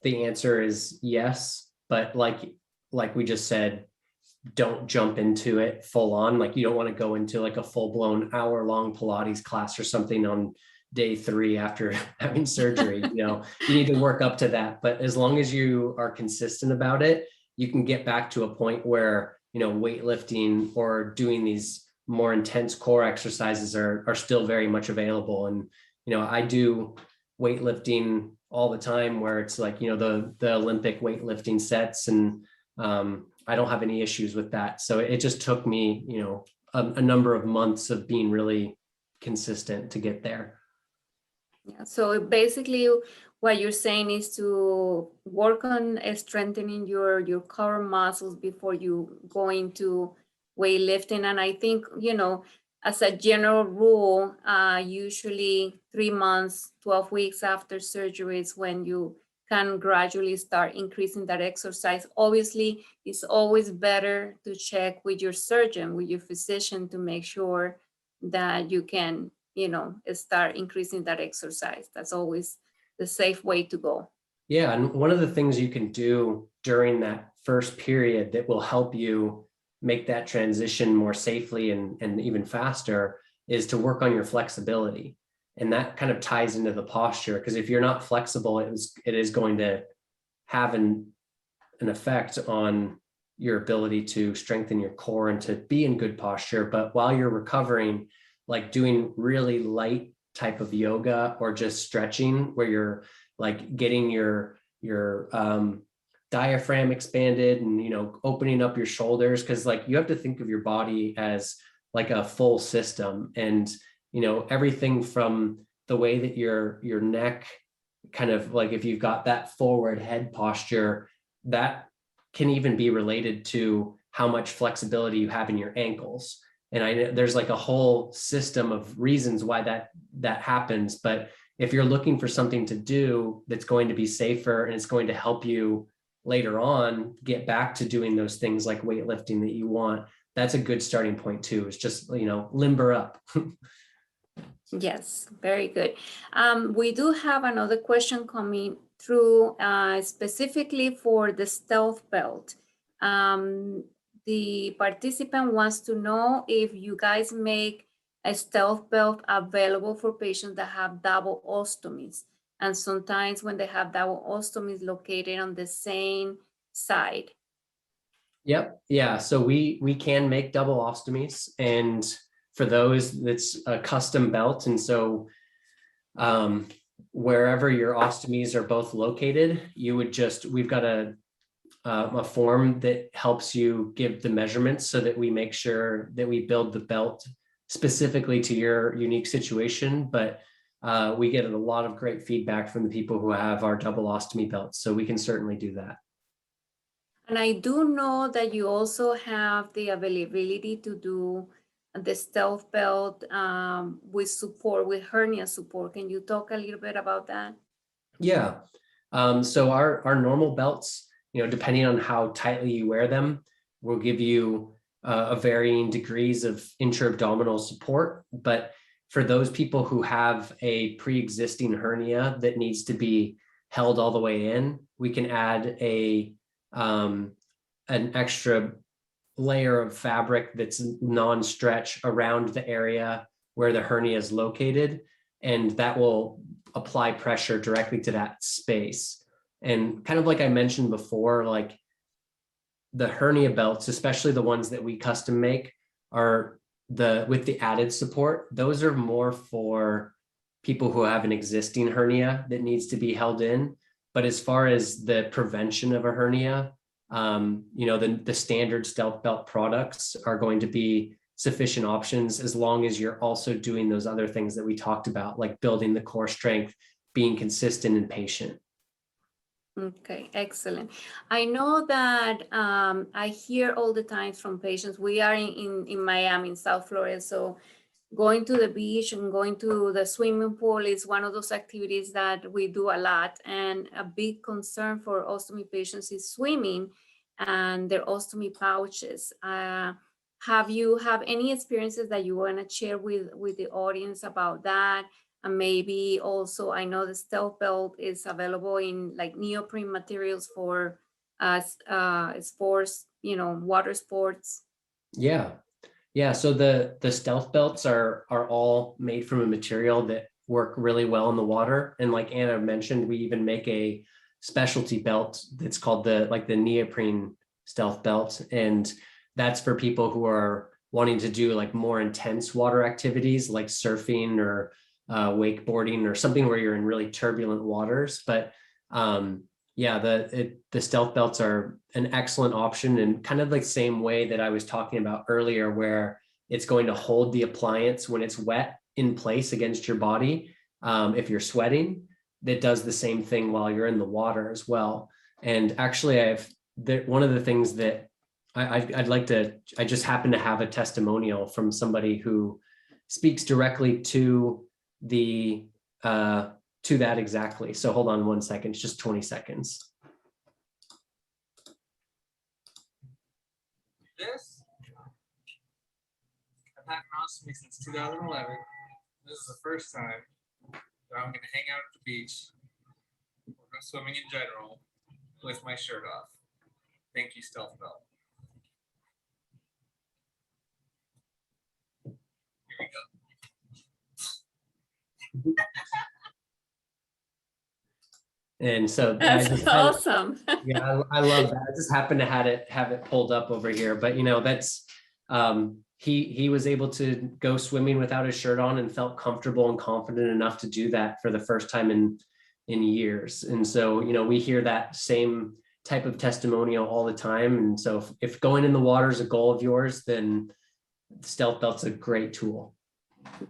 the answer is yes, but like we just said, don't jump into it full on. Like you don't want to go into like a full-blown hour-long Pilates class or something on day 3 after having surgery. You need to work up to that. But as long as you are consistent about it, you can get back to a point where, weightlifting or doing these more intense core exercises are still very much available. And, I do weightlifting all the time where it's like, the Olympic weightlifting sets, and I don't have any issues with that. So it just took me, a number of months of being really consistent to get there. Yeah. So basically what you're saying is to work on strengthening your core muscles before you go into weightlifting. And I think, as a general rule, usually 3 months, 12 weeks after surgery is when you can gradually start increasing that exercise. Obviously, it's always better to check with your surgeon, with your physician, to make sure that you can, start increasing that exercise. That's always the safe way to go. Yeah, and one of the things you can do during that first period that will help you make that transition more safely and even faster is to work on your flexibility. And that kind of ties into the posture, because if you're not flexible, it is going to have an effect on your ability to strengthen your core and to be in good posture. But while you're recovering, like doing really light type of yoga or just stretching where you're like getting your diaphragm expanded and opening up your shoulders, because like you have to think of your body as like a full system, and everything from the way that your neck kind of like, if you've got that forward head posture, that can even be related to how much flexibility you have in your ankles. And I know there's like a whole system of reasons why that happens. But if you're looking for something to do that's going to be safer and it's going to help you later on get back to doing those things like weightlifting that you want, that's a good starting point too. It's just, limber up. Yes, very good. We do have another question coming through specifically for the stealth belt. The participant wants to know if you guys make a stealth belt available for patients that have double ostomies. And sometimes when they have double ostomies located on the same side. Yep. Yeah. So we can make double ostomies, and for those, that's a custom belt. And so wherever your ostomies are both located, we've got a form that helps you give the measurements so that we make sure that we build the belt specifically to your unique situation. But we get a lot of great feedback from the people who have our double ostomy belts. So we can certainly do that. And I do know that you also have the availability to do the stealth belt with support, with hernia support. Can you talk a little bit about that? Yeah. So our normal belts, depending on how tightly you wear them, will give you a varying degrees of intra-abdominal support. But for those people who have a pre-existing hernia that needs to be held all the way in, we can add an extra layer of fabric that's non-stretch around the area where the hernia is located, and that will apply pressure directly to that space. And kind of like I mentioned before, like the hernia belts, especially the ones that we custom make, are with the added support. Those are more for people who have an existing hernia that needs to be held in. But as far as the prevention of a hernia, the standard stealth belt products are going to be sufficient options, as long as you're also doing those other things that we talked about, like building the core strength, being consistent and patient. Okay, excellent. I know that I hear all the time from patients. We are in Miami, in South Florida, so going to the beach and going to the swimming pool is one of those activities that we do a lot. And a big concern for ostomy patients is swimming and their ostomy pouches. Have you any experiences that you want to share with the audience about that? And maybe also, I know the stealth belt is available in like neoprene materials for sports, water sports. Yeah. Yeah. So the stealth belts are all made from a material that work really well in the water. And like Anna mentioned, we even make a specialty belt that's called the neoprene stealth belt. And that's for people who are wanting to do like more intense water activities like surfing or wakeboarding or something where you're in really turbulent waters. But the stealth belts are an excellent option, and kind of like the same way that I was talking about earlier, where it's going to hold the appliance when it's wet in place against your body. If you're sweating, that does the same thing while you're in the water as well. And actually, one of the things that I just happen to have a testimonial from somebody who speaks directly to the to that exactly. So hold on 1 second, it's just 20 seconds. This, I've had an ostomy since 2011. This is the first time that I'm gonna hang out at the beach or go swimming in general with my shirt off. Thank you, Stealth Belt. Here we go. And so That's awesome. yeah, I love that. I just happened to have it pulled up over here, but you know, that's he was able to go swimming without his shirt on and felt comfortable and confident enough to do that for the first time in years. And so, you know, we hear that same type of testimonial all the time. And so if going in the water is a goal of yours, then Stealth Belt's a great tool.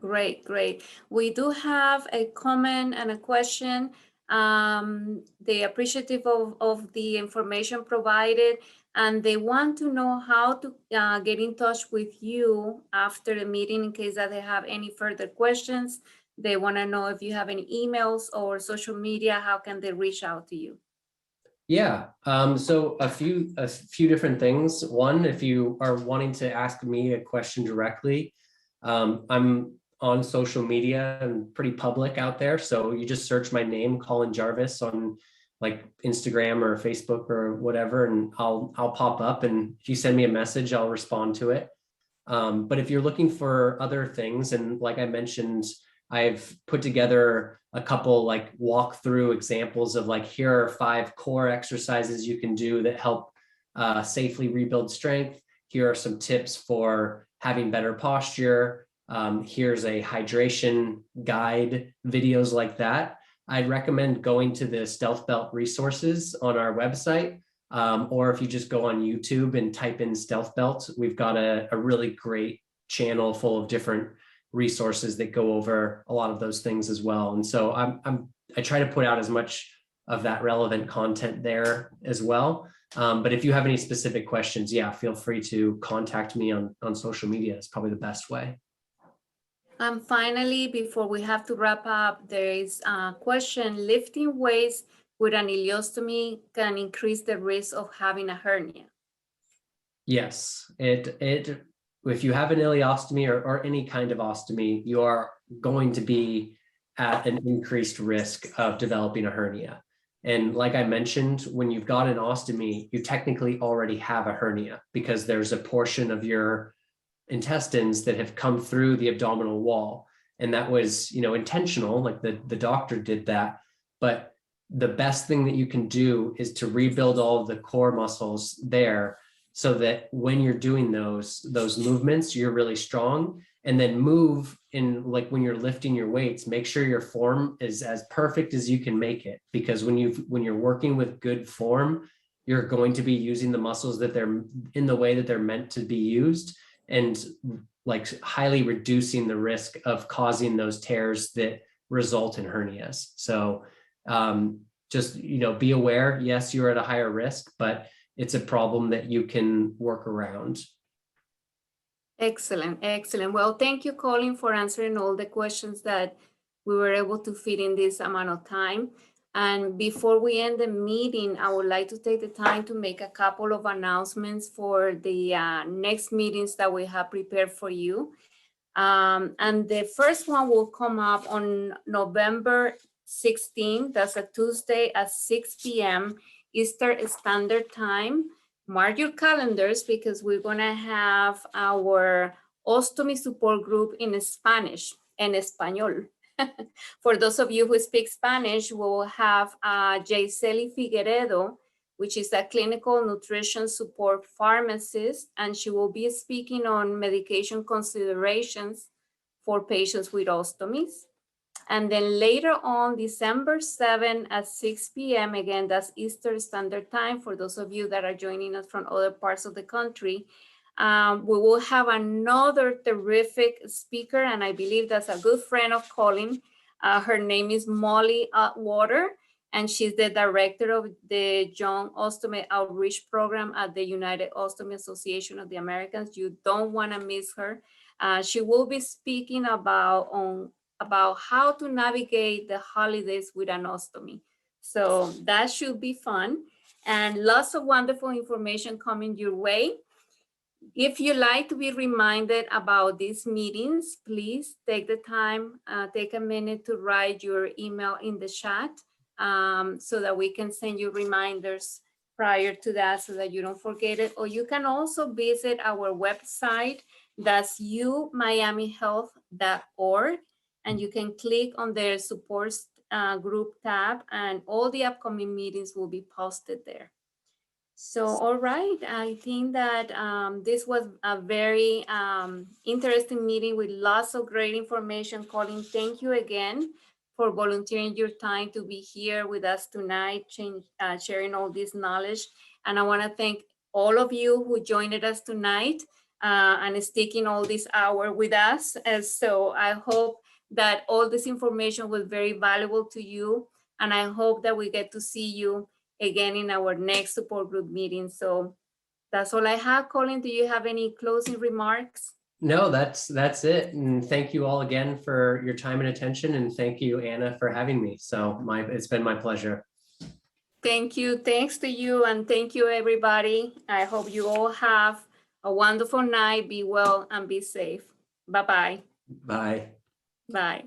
Great, great. We do have a comment and a question. They appreciative of the information provided, and they want to know how to get in touch with you after the meeting in case that they have any further questions. They want to know if you have any emails or social media, how can they reach out to you? Yeah, so a few different things. One, if you are wanting to ask me a question directly, I'm on social media and pretty public out there. So you just search my name, Colin Jarvis, on like Instagram or Facebook or whatever, and I'll pop up. And if you send me a message, I'll respond to it. But if you're looking for other things, and like I mentioned, I've put together a couple like walkthrough examples of like, here are 5 core exercises you can do that help safely rebuild strength. Here are some tips for having better posture. Here's a hydration guide, videos like that. I'd recommend going to the Stealth Belt resources on our website. Or if you just go on YouTube and type in Stealth Belt, we've got a really great channel full of different resources that go over a lot of those things as well. And so I try to put out as much of that relevant content there as well. But if you have any specific questions, yeah, feel free to contact me on social media. It's probably the best way. Finally, before we have to wrap up, there is a question: lifting weights with an ileostomy can increase the risk of having a hernia? Yes, if you have an ileostomy or any kind of ostomy, you are going to be at an increased risk of developing a hernia. And like I mentioned, when you've got an ostomy, you technically already have a hernia because there's a portion of your intestines that have come through the abdominal wall. And that was, you know, intentional, like the doctor did that. But the best thing that you can do is to rebuild all of the core muscles there, so that when you're doing those movements, you're really strong. And then move in, like when you're lifting your weights, make sure your form is as perfect as you can make it. Because when you're working with good form, you're going to be using the muscles that they're in the way that they're meant to be used, and like highly reducing the risk of causing those tears that result in hernias. So just, you know, be aware, yes, you're at a higher risk, but it's a problem that you can work around. Excellent, excellent. Well, thank you, Colin, for answering all the questions that we were able to fit in this amount of time. And before we end the meeting, I would like to take the time to make a couple of announcements for the next meetings that we have prepared for you. And the first one will come up on November 16th. That's a Tuesday at 6 p.m. Eastern Standard Time. Mark your calendars because we're going to have our ostomy support group in Spanish, en español. For those of you who speak Spanish, we'll have Jaiseli Figueredo, which is a clinical nutrition support pharmacist, and she will be speaking on medication considerations for patients with ostomies. And then later on, December 7 at 6 p.m., again, that's Eastern Standard Time for those of you that are joining us from other parts of the country, we will have another terrific speaker, and I believe that's a good friend of Colin. Her name is Molly Atwater, and she's the director of the Young Ostomy Outreach Program at the United Ostomy Association of the Americans. You don't want to miss her. She will be speaking about how to navigate the holidays with an ostomy. So that should be fun and lots of wonderful information coming your way. If you like to be reminded about these meetings, please take the time, take a minute to write your email in the chat so that we can send you reminders prior to that so that you don't forget it. Or you can also visit our website, that's umiamihealth.org, and you can click on their support group tab, and all the upcoming meetings will be posted there. So, all right, I think that this was a very interesting meeting with lots of great information. Colin, thank you again for volunteering your time to be here with us tonight, sharing all this knowledge. And I want to thank all of you who joined us tonight and sticking all this hour with us. And so I hope that all this information was very valuable to you. And I hope that we get to see you again in our next support group meeting. So that's all I have. Colin, do you have any closing remarks? No, that's it. And thank you all again for your time and attention. And thank you, Anna, for having me. So it's been my pleasure. Thank you. Thanks to you. And thank you, everybody. I hope you all have a wonderful night. Be well and be safe. Bye-bye. Bye. Bye.